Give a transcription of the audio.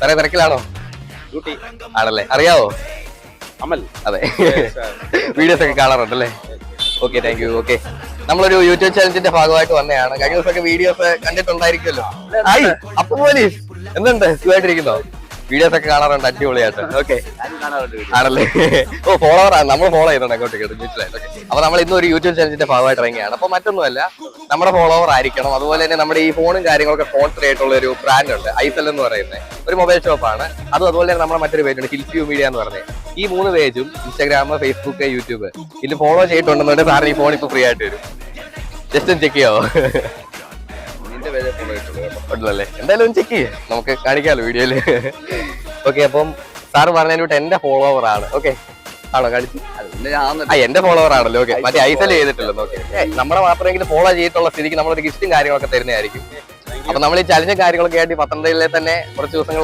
സാറേ തിരക്കിലാണോ? ഡ്യൂട്ടി ആണല്ലേ, അറിയാവോ? അമൽ. അതെ, വീഡിയോസ് ഒക്കെ കാണാറുണ്ടല്ലേ? Okay, thank you. ഓക്കെ, നമ്മളൊരു യൂട്യൂബ് ചാനലിന്റെ ഭാഗമായിട്ട് വന്നതാണ്. കഴിഞ്ഞ ദിവസമൊക്കെ വീഡിയോസ് കണ്ടിട്ടുണ്ടായിരിക്കുമല്ലോ. ആയി അപ്പൊ പോലീസ് എന്തുണ്ട്, സുഖമായിട്ടിരിക്കുന്നോ? വീഡിയോസ് ഒക്കെ കാണാറുണ്ട്, അടിപൊളിയായിട്ട്. ഓക്കെ, ആണല്ലേ? ഓ, ഫോളോവർ ആണ്, നമ്മൾ ഫോളോ ചെയ്യുന്നുണ്ട് അങ്ങോട്ടേക്ക്. മനസ്സിലായി. അപ്പൊ നമ്മൾ ഇന്ന് ഒരു യൂട്യൂബ് ചാനലിന്റെ ഭാഗമായിട്ട് ഇറങ്ങിയാണ്. അപ്പൊ മറ്റൊന്നുമല്ല, നമ്മുടെ ഫോളോവർ ആയിരിക്കണം. അതുപോലെ തന്നെ നമ്മുടെ ഈ ഫോണും കാര്യങ്ങളൊക്കെ സ്പോൺസർ ആയിട്ടുള്ള ഒരു ബ്രാൻഡ് ഉണ്ട്, ഐസൽ എന്ന് പറയുന്നത് ഒരു മൊബൈൽ ഷോപ്പാണ്. അതുപോലെ തന്നെ നമ്മുടെ മറ്റൊരു പേജുണ്ട്, ഹിൽസ് വ്യൂ മീഡിയ എന്ന് പറഞ്ഞത്. ഈ 3 പേജും ഇൻസ്റ്റാഗ്രാം, ഫേസ്ബുക്ക്, യൂട്യൂബ് ഇതിൽ ഫോളോ ചെയ്തിട്ടുണ്ടെന്നുണ്ട് സാറിന് ഈ ഫോൺ ഇപ്പൊ ഫ്രീ ആയിട്ട് വരും. ജസ്റ്റ് ഒന്ന് ചെക്ക് ചെയ്യാവോ? ഉണ്ടല്ലേ, എന്തായാലും ചെക്ക് ചെയ്യേ, നമുക്ക് കാണിക്കാമല്ലോ വീഡിയോയില്. ഓക്കെ, അപ്പം സാറ് പറഞ്ഞതിനോട്ട് എന്റെ ഫോളോവർ ആണ്. ഓക്കെ ആണോ? കാണിച്ചു. എന്റെ ഫോളോവർ ആണല്ലോ. ഓക്കെ, മറ്റേ ഐസൽ ചെയ്തിട്ടില്ലെന്ന്. ഓക്കെ, നമ്മളെ മാത്രമെങ്കിലും ഫോളോ ചെയ്തിട്ടുള്ള സ്ഥിതിക്ക് നമ്മളൊരു ഗിഫ്റ്റും കാര്യങ്ങളൊക്കെ തരുന്നതായിരിക്കും. അപ്പൊ നമ്മൾ ഈ ചലഞ്ചും കാര്യങ്ങളൊക്കെ ആയിട്ട് പത്തനംതിട്ടയിലെ തന്നെ കുറച്ച് ദിവസങ്ങൾ